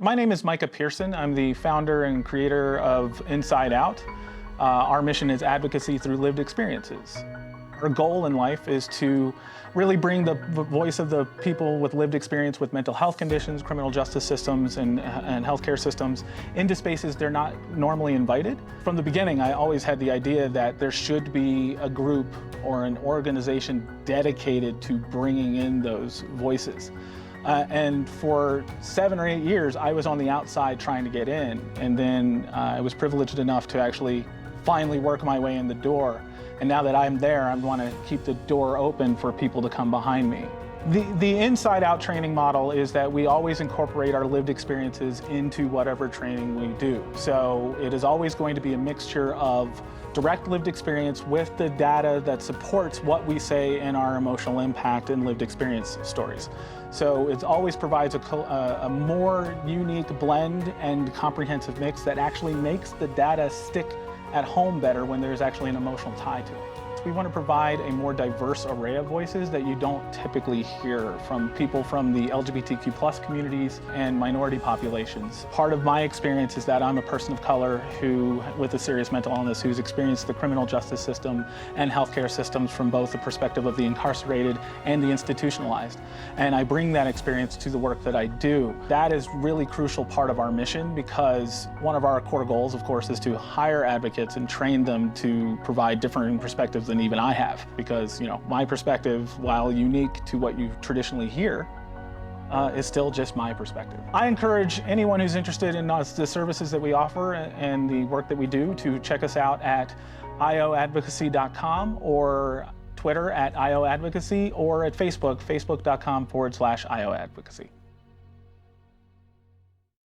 My name is Micah Pearson. I'm the founder and creator of Inside Out. Our mission is advocacy through lived experiences. Our goal in life is to really bring the voice of the people with lived experience with mental health conditions, criminal justice systems, and healthcare systems into spaces they're not normally invited. From the beginning, I always had the idea that there should be a group or an organization dedicated to bringing in those voices. And for 7 or 8 years, I was on the outside trying to get in. And then I was privileged enough to actually finally work my way in the door. And now that I'm there, I want to keep the door open for people to come behind me. The Inside Out training model is that we always incorporate our lived experiences into whatever training we do. So it is always going to be a mixture of direct lived experience with the data that supports what we say in our emotional impact and lived experience stories. So it always provides a more unique blend and comprehensive mix that actually makes the data stick at home better when there's actually an emotional tie to it. We want to provide a more diverse array of voices that you don't typically hear from people from the LGBTQ+ communities and minority populations. Part of my experience is that I'm a person of color who, with a serious mental illness, who's experienced the criminal justice system and healthcare systems from both the perspective of the incarcerated and the institutionalized. And I bring that experience to the work that I do. That is really crucial part of our mission, because one of our core goals, of course, is to hire advocates and train them to provide different perspectives than even I have, because my perspective, while unique to what you traditionally hear, is still just my perspective. I encourage anyone who's interested in the services that we offer and the work that we do to check us out at ioadvocacy.com or Twitter at ioadvocacy, or at Facebook, facebook.com/ioadvocacy.